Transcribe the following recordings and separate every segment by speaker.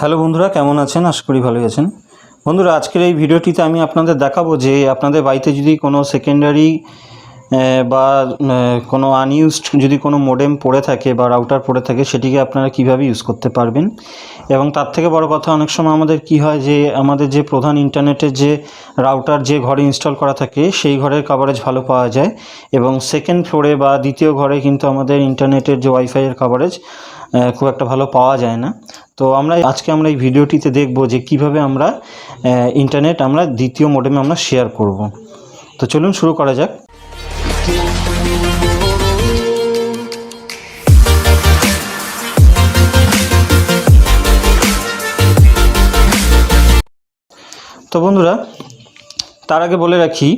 Speaker 1: Hello বন্ধুরা, কেমন আছেন? আশা করি ভালোই আছেন। বন্ধুরা, আজকের এই ভিডিওটিতে আমি আপনাদের দেখাবো যে আপনাদের বাড়িতে যদি কোনো সেকেন্ডারি বা কোনো আনইউজড যদি কোনো মোডেম পড়ে থাকে বা রাউটার পড়ে থাকে, সেটিকে আপনারা কিভাবে ইউজ করতে পারবেন। এবং তার থেকে বড় কথা, অনেক সময় আমাদের কি হয় যে আমাদের যে প্রধান ইন্টারনেটের যে রাউটার যে ঘরে ইনস্টল করা থাকে সেই ঘরের কভারেজ ভালো পাওয়া যায়, এবং সেকেন্ড ফ্লোরে বা দ্বিতীয় ঘরে কিন্তু আমাদের ইন্টারনেটের যে ওয়াইফাইয়ের কভারেজ খুব একটা ভালো পাওয়া যায় না। তো আজকে আমরা এই ভিডিওটিতে দেখব যে কিভাবে আমরা ইন্টারনেট আমরা দ্বিতীয় মডেমে আমরা শেয়ার করব। তো চলুন শুরু করা যাক। তো বন্ধুরা, তার আগে বলে রাখি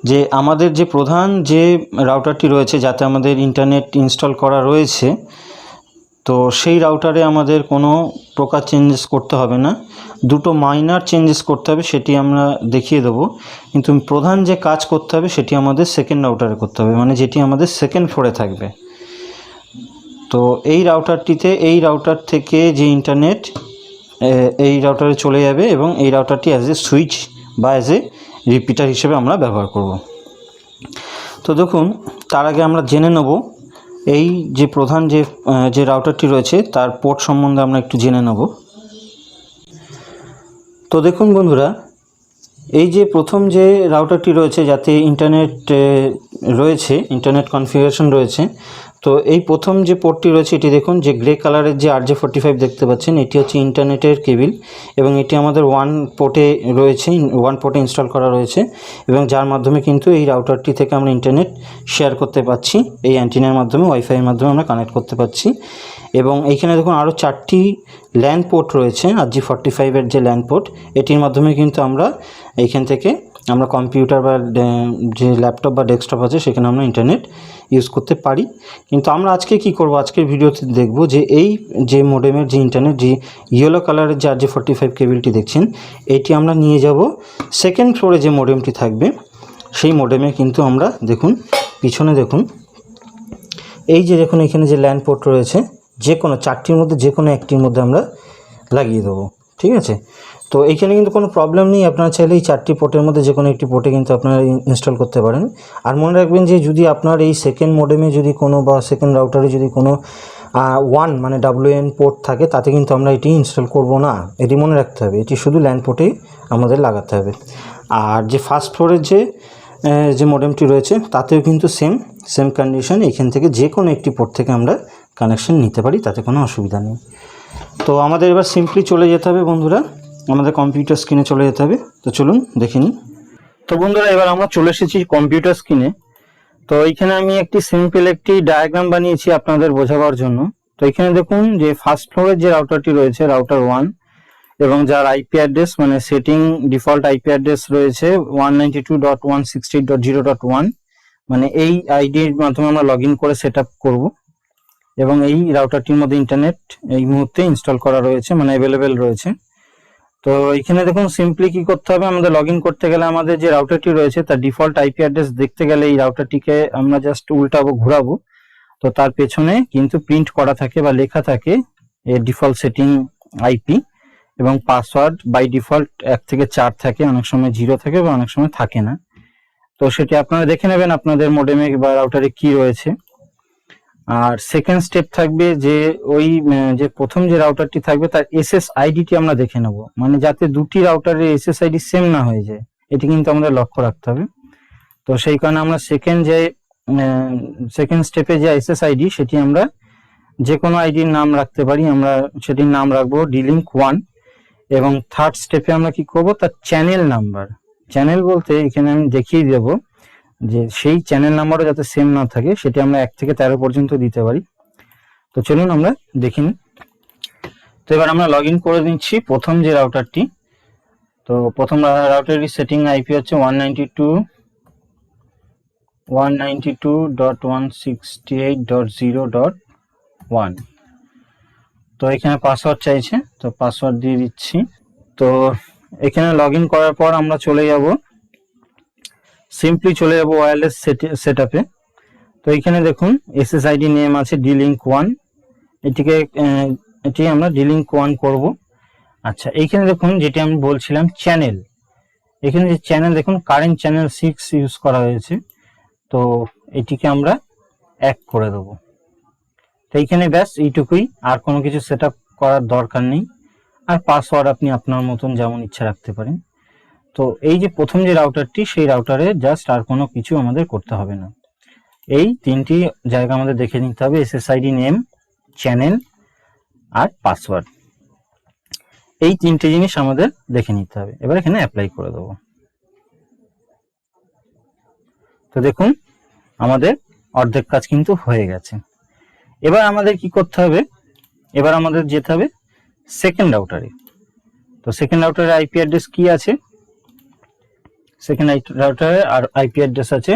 Speaker 1: যে আমাদের যে প্রধান যে রাউটারটি রয়েছে যাতে আমাদের ইন্টারনেট ইনস্টল করা রয়েছে, তো সেই রাউটারে আমাদের কোনো প্রকার চেঞ্জেস করতে হবে না। দুটো মাইনার চেঞ্জেস করতে হবে, সেটি আমরা দেখিয়ে দেবো। কিন্তু প্রধান যে কাজ করতে হবে সেটি আমাদের সেকেন্ড রাউটারে করতে হবে, মানে যেটি আমাদের সেকেন্ড ফ্লোরে থাকবে। তো এই রাউটারটিতে এই রাউটার থেকে যে ইন্টারনেট এই রাউটারে চলে যাবে, এবং এই রাউটারটি অ্যাজ এ সুইচ বা অ্যাজ এ রিপিটার হিসেবে আমরা ব্যবহার করব। তো দেখুন, তার আগে আমরা জেনে নেব এই যে প্রধান যে রাউটারটি রয়েছে তার পোর্ট সম্বন্ধে আমরা একটু জেনে নেব। তো দেখুন বন্ধুরা, এই যে প্রথম যে রাউটারটি রয়েছে যাতে ইন্টারনেট রয়েছে, ইন্টারনেট কনফিগারেশন রয়েছে, তো এই প্রথম যে পোর্টটি রয়েছে এটি দেখুন, যে গ্রে কালারের যে RJ45 দেখতে পাচ্ছেন, এটি হচ্ছে ইন্টারনেটের কেবিল, এবং এটি আমাদের ওয়ান পোর্টে ইনস্টল করা রয়েছে, এবং যার মাধ্যমে কিন্তু এই রাউটারটি থেকে আমরা ইন্টারনেট শেয়ার করতে পারছি। এই অ্যান্টিনার মাধ্যমে, ওয়াইফাইয়ের মাধ্যমে আমরা কানেক্ট করতে পারছি। এবং এইখানে দেখুন আরও 4টি ল্যান পোর্ট রয়েছে, RJ45-এর যে ল্যান পোর্ট, এটির মাধ্যমে কিন্তু আমরা এইখান থেকে আমরা কম্পিউটার বা যে ল্যাপটপ বা ডেস্কটপ আছে সেখানে আমরা ইন্টারনেট ইউজ করতে পারি। কিন্তু আমরা আজকে কি করব, আজকের ভিডিওতে দেখব যে এই যে মোডেমের যে ইন্টারনেট, যে ইয়েলো কালারের যে RJ45 কেবিলটি দেখছেন, এটি আমরা নিয়ে যাব সেকেন্ড ফ্লোরে যে মোডেমটি থাকবে সেই মোডেমে। কিন্তু আমরা দেখুন, পিছনে দেখুন, এই যে দেখুন এখানে যে ল্যান পোর্ট রয়েছে, যে কোনো 4টির মধ্যে যে কোনো একটির মধ্যে আমরা লাগিয়ে দেবো। ঠিক আছে? তো এইখানে কিন্তু কোনো প্রবলেম নেই, আপনারা চাইলে এই 4টি পোর্টের মধ্যে যে কোনো একটি পোর্টে কিন্তু আপনারা ইনস্টল করতে পারেন। আর মনে রাখবেন যে যদি আপনার এই সেকেন্ড মোডেমে যদি কোনো বা সেকেন্ড রাউটারে যদি কোনো মানে WN পোর্ট থাকে, তাতে কিন্তু আমরা এটি ইনস্টল করব না, এটি মনে রাখতে হবে। এটি শুধু ল্যান পোর্টেই আমাদের লাগাতে হবে। আর যে ফার্স্ট ফ্লোরের যে মোডেমটি রয়েছে তাতেও কিন্তু সেম কন্ডিশন, এখান থেকে যে কোনো একটি পোর্ট থেকে আমরা কানেকশন নিতে পারি, তাতে কোনো অসুবিধা নেই। তো আমাদের এবার সিম্পলি চলে যেতে হবে বন্ধুরা, আমাদের কম্পিউটার স্ক্রিনে চলে যেতে হবে। তো চলুন দেখে নিই। তো বন্ধুরা, এবার আমরা চলে এসেছি কম্পিউটার স্ক্রিনে। তো এইখানে আমি একটি সিম্পল একটি ডায়াগ্রাম বানিয়েছি আপনাদের বোঝাবার জন্য। তো এখানে দেখুন যে ফার্স্ট ফ্লোরের যে রাউটারটি রয়েছে, রাউটার 1, এবং যার আইপি অ্যাড্রেস মানে সেটিং ডিফল্ট আইপি অ্যাড্রেস রয়েছে 192.168.0.1, মানে এই আইডির মাধ্যমে আমরা লগ ইন করে সেট আপ করবো। এবং এই রাউটারটির মধ্যে ইন্টারনেট এই মুহূর্তে ইনস্টল করা রয়েছে, মানে অ্যাভেলেবেল রয়েছে। তো এখানে দেখুন সিম্পলি কি করতে হবে, আমাদের লগ ইন করতে গেলে আমাদের যে রাউটারটি রয়েছে তার ডিফল্ট আইপি অ্যাড্রেস দেখতে গেলে এই রাউটারটিকে আমরা জাস্ট উল্টাবো, ঘোরাবো। তো তার পেছনে কিন্তু প্রিন্ট করা থাকে বা লেখা থাকে এর ডিফল্ট সেটিং আইপি, এবং পাসওয়ার্ড বাই ডিফল্ট 1 থেকে 4 থাকে, অনেক সময় 0 থাকে বা অনেক সময় থাকে না। তো সেটি আপনারা দেখে নেবেন আপনাদের মডেমে বা রাউটারে কি রয়েছে। আর সেকেন্ড স্টেপ থাকবে যে ওই যে প্রথম যে রাউটারটি থাকবে তার SSIDটি আমরা দেখে নেব, মানে যাতে দুটি রাউটারের SSID সেম না হয়ে যায়, এটি কিন্তু আমাদের লক্ষ্য রাখতে হবে। তো সেই কারণে আমরা সেকেন্ড স্টেপে যে SSID সেটি আমরা যে কোনো আইডির নাম রাখতে পারি, আমরা সেটির নাম রাখবো D-Link 1। এবং থার্ড স্টেপে আমরা কি করব, তার চ্যানেল নাম্বার, চ্যানেল বলতে এখানে আমি দেখিয়ে দেব যে সেই চ্যানেল নাম্বারও যাতে সেম না থাকে, সেটি আমরা 1 থেকে 13 পর্যন্ত দিতে পারি। তো চলুন আমরা দেখি। তো এবার আমরা লগ ইন করে নিচ্ছি প্রথম যে রাউটারটি। তো প্রথম রাউটারের সেটিং আইপি হচ্ছে 192.168.0.1। তো এখানে পাসওয়ার্ড চাইছে, তো পাসওয়ার্ড দিয়ে দিচ্ছি। তো এখানে লগ ইন করার পর আমরা সিম্পলি চলে যাব ওয়্যারলেস সেটআপে। তো এখানে দেখুন SSID নেম আছে D-Link 1, এটি আমরা D-Link 1 করব। আচ্ছা, এইখানে দেখুন যেটি আমি বলছিলাম চ্যানেল, এখানে যে চ্যানেল দেখুন কারেন্ট চ্যানেল 6 ইউজ করা হয়েছে, তো এটিকে আমরা 1 করে দেবো। তো এইখানে ব্যাস এইটুকুই, আর কোনো কিছু সেট আপ করার দরকার নেই। আর পাসওয়ার্ড আপনি আপনার মতন যেমন ইচ্ছা রাখতে পারেন। তো এই যে প্রথম যে রাউটারটি, সেই রাউটারে জাস্ট আর কোনো কিছু আমাদের করতে হবে না। এই তিনটি জায়গা আমাদের দেখে নিতে হবে, এসএসআইডি নেম, চ্যানেল আর পাসওয়ার্ড। এই তিনটে জিনিস আমাদের দেখে নিতে হবে। এবার এখানে অ্যাপ্লাই করে দেবো। তো দেখুন আমাদের অর্ধেক কাজ কিন্তু হয়ে গেছে। এবার আমাদের কি করতে হবে, এবার আমাদের যেতে হবে সেকেন্ড রাউটারে। তো সেকেন্ড রাউটারের আইপি অ্যাড্রেস কি আছে, সেকেন্ড রাউটারের আর আইপি অ্যাড্রেস আছে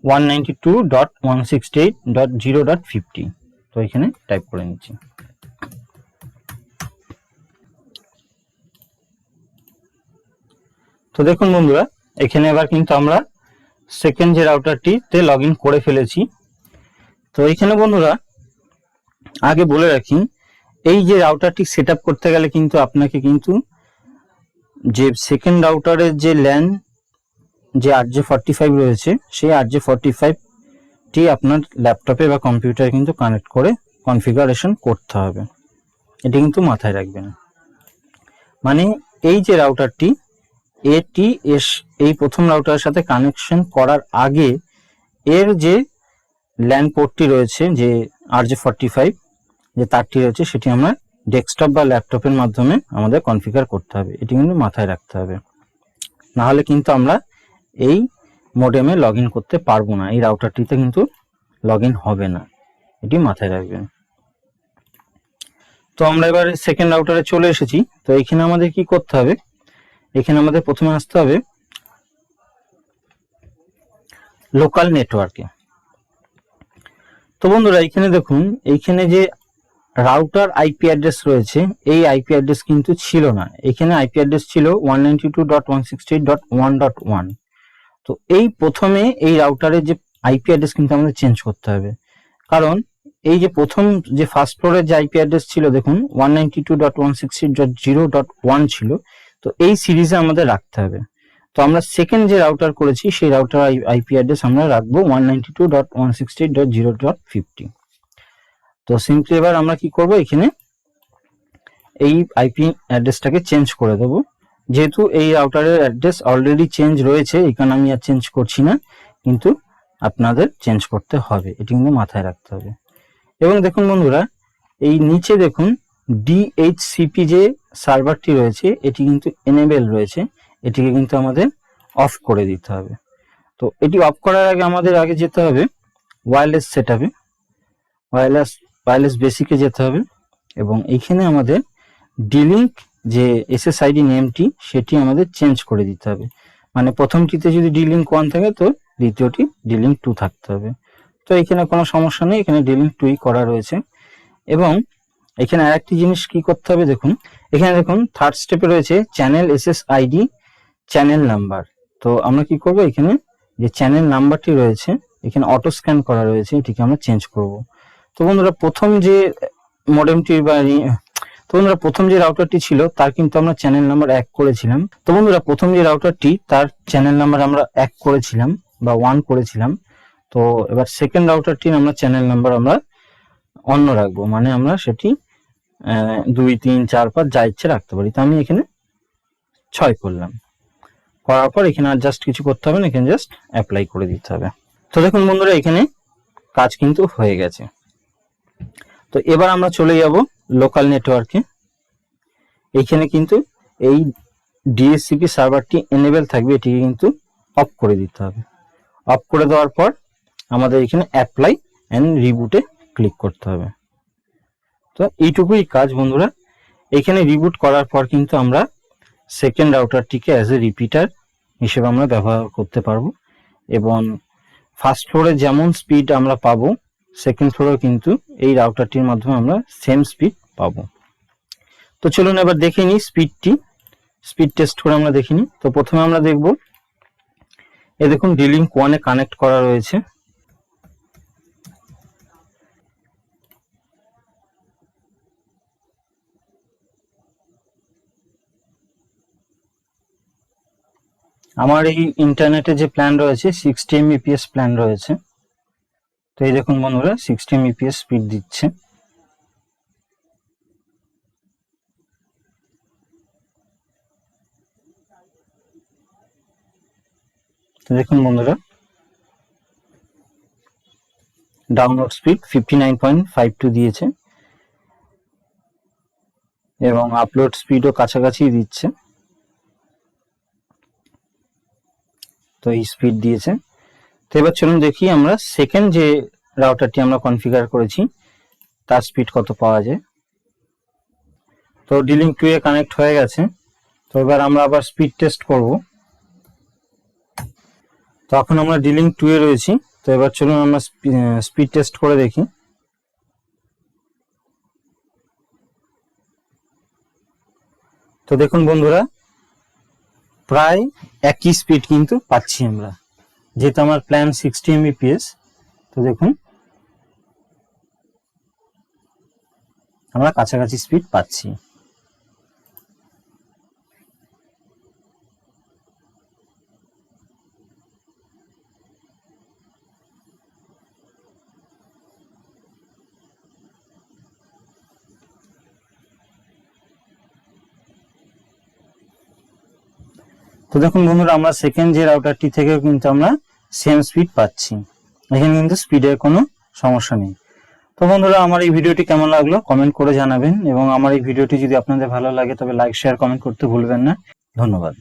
Speaker 1: 192.168.0.50। তো এখানে টাইপ করে নিচ্ছি। তো দেখুন বন্ধুরা, এখানে এবার কিন্তু আমরা সেকেন্ড যে রাউটারটিতে লগ ইন করে ফেলেছি। তো এখানে বন্ধুরা আগে বলে রাখি, এই যে রাউটারটি সেট আপ করতে গেলে কিন্তু আপনাকে কিন্তু যে সেকেন্ড রাউটারের যে ল্যান যে RJ45 রয়েছে, সেই RJ45টি আপনার ল্যাপটপে বা কম্পিউটারে কিন্তু কানেক্ট করে কনফিগারেশন করতে হবে। এটি কিন্তু মাথায় রাখবেন। মানে এই যে রাউটারটি, এটি এই প্রথম রাউটারের সাথে কানেকশন করার আগে এর যে ল্যান পোর্টটি রয়েছে, যে RJ45 যে তারটি রয়েছে, সেটি আমরা ডেস্কটপ বা ল্যাপটপের মাধ্যমে আমাদের কনফিগার করতে হবে। এটি কিন্তু মাথায় রাখতে হবে, না হলে কিন্তু আমরা এই মডেমে লগ ইন করতে পারবো না, এই রাউটারটিতে কিন্তু লগ ইন হবে না, এটি মাথায় রাখবেন। তো আমরা এবার সেকেন্ড রাউটারে চলে এসেছি। তো এখানে আমাদের কি করতে হবে, এখানে আমাদের প্রথমে আসতে হবে লোকাল নেটওয়ার্কে। তো বন্ধুরা এখানে দেখুন, এইখানে যে রাউটার আইপি অ্যাড্রেস রয়েছে, এই আইপি অ্যাড্রেস কিন্তু ছিল না। এখানে আইপি অ্যাড্রেস ছিল 192.168.1.1। তো এই প্রথমে এই রাউটারের যে আইপি অ্যাড্রেস কিন্তু আমাদের চেঞ্জ করতে হবে, কারণ এই যে প্রথম যে ফার্স্ট ফ্লোরের যে আইপি অ্যাড্রেস ছিল দেখুন 192.168.0.1 ছিল। তো এই সিরিজে আমাদের রাখতে হবে। তো আমরা সেকেন্ড যে রাউটার করেছি, সেই রাউটার আইপি অ্যাড্রেস আমরা রাখবো 192.168.0.50। তো সিম্পলি এবার আমরা কি করব, এখানে এই আইপি অ্যাড্রেসটাকে চেঞ্জ করে দেবো। যেহেতু এই রাউটারের অ্যাড্রেস অলরেডি চেঞ্জ রয়েছে, এখানে আমি আর চেঞ্জ করছি না, কিন্তু আপনাদের চেঞ্জ করতে হবে, এটি কিন্তু মাথায় রাখতে হবে। এবং দেখুন বন্ধুরা, এই নিচে দেখুন ডিএইচসিপি যে সার্ভারটি রয়েছে, এটি কিন্তু এনেবেল রয়েছে, এটিকে কিন্তু আমাদের অফ করে দিতে হবে। তো এটি অফ করার আগে আমাদের আগে যেতে হবে ওয়্যারলেস সেটআপে, ওয়্যারলেস বেসিকে যেতে হবে, এবং এইখানে আমাদের ডিলিঙ্ক যে এসএসআইডি নেমটি, সেটি আমাদের চেঞ্জ করে দিতে হবে। মানে প্রথমটিতে যদি ডিলিঙ্ক 1 থাকে, তো দ্বিতীয়টি ডিলিঙ্ক 2 থাকতে হবে। তো এখানে কোনো সমস্যা নেই, এখানে ডিলিঙ্ক 2ই করা রয়েছে। এবং এখানে আরেকটি জিনিস কি করতে হবে, দেখুন এখানে দেখুন থার্ড স্টেপে রয়েছে চ্যানেল এসএসআইডি চ্যানেল নাম্বার। তো আমরা কি করব, এখানে যে চ্যানেল নাম্বারটি রয়েছে, এখানে অটো স্ক্যান করা রয়েছে, এটিকে আমরা চেঞ্জ করব। তো বন্ধুরা প্রথম যে মডেমটি বা তো বন্ধুরা প্রথম যে রাউটারটি ছিল, তার কিন্তু আমরা চ্যানেল নাম্বার 1 করেছিলাম। তো বন্ধুরা প্রথম যে রাউটারটি, তার চ্যানেল নাম্বার আমরা 1 করেছিলাম বা 1 করেছিলাম। তো এবার সেকেন্ড রাউটারটির আমরা চ্যানেল নাম্বার আমরা অন্য রাখবো, মানে আমরা সেটি 2, 3, 4, 5 যা ইচ্ছে রাখতে পারি। তো আমি এখানে 6 করলাম। করার পর এখানে আর জাস্ট কিছু করতে হবে না, এখানে জাস্ট অ্যাপ্লাই করে দিতে হবে। তো দেখুন বন্ধুরা, এখানে কাজ কিন্তু হয়ে গেছে। তো এবার আমরা চলে যাব লোকাল নেটওয়ার্কে। এইখানে কিন্তু এই ডিএসসিপি সার্ভারটি এনেবেল থাকবে, এটিকে কিন্তু অফ করে দিতে হবে। অফ করে দেওয়ার পর আমাদের এখানে অ্যাপ্লাই অ্যান্ড রিবুটে ক্লিক করতে হবে। তো এইটুকুই কাজ বন্ধুরা। এখানে রিবুট করার পর কিন্তু আমরা সেকেন্ড রাউটারটিকে অ্যাজ এ রিপিটার হিসেবে আমরা ব্যবহার করতে পারবো, এবং ফার্স্ট ফ্লোরে যেমন স্পিড আমরা পাবো, সেকেন্ড ফ্লোরে কিন্তু এই রাউটারটির মাধ্যমে আমরা সেম স্পিড পাবো। তো চলুন এবার দেখে নিই স্পিড টেস্ট করে আমরা দেখে নিই। তো প্রথমে আমরা দেখব, এই দেখুন ডিলিঙ্ক 1 এ কানেক্ট করা রয়েছে। আমার এই ইন্টারনেটে যে প্ল্যান রয়েছে 60 mbps প্ল্যান রয়েছে। তো এই দেখুন বন্ধুরা 60 mbps স্পিড দিচ্ছে। তো দেখুন বন্ধুরা ডাউনলোড স্পিড 59.52 দিয়েছে এবং আপলোড স্পিডও কাছাকাছি দিচ্ছে। তো এই স্পিড দিয়েছে। তো এবার চলুন দেখি আমরা সেকেন্ড যে রাউটারটি আমরা কনফিগার করেছি তার স্পিড কত পাওয়া যায়। তো D-Link 2 এ কানেক্ট হয়ে গেছে। তো এবার আমরা আবার স্পিড টেস্ট করব। তো এখন আমরা D-Link 2 এ রয়েছি। তো এবার চলুন আমরা স্পিড টেস্ট করে দেখি। তো দেখুন বন্ধুরা প্রায় একই স্পিড কিন্তু পাচ্ছি আমরা, যেহেতু আমার প্ল্যান 60 mbps। তো দেখুন আমরা কাছাকাছি স্পিড পাচ্ছি। তো দেখুন বন্ধুরা আমরা সেকেন্ড যে রাউটারটি থেকেও কিন্তু আমরা সেম স্পিড পাচ্ছি, এখানে কিন্তু স্পিডের কোনো সমস্যা নেই। তো বন্ধুরা আমার এই ভিডিওটি কেমন লাগলো কমেন্ট করে জানাবেন, এবং আমার এই ভিডিওটি যদি আপনাদের ভালো লাগে তবে লাইক শেয়ার কমেন্ট করতে ভুলবেন না। ধন্যবাদ।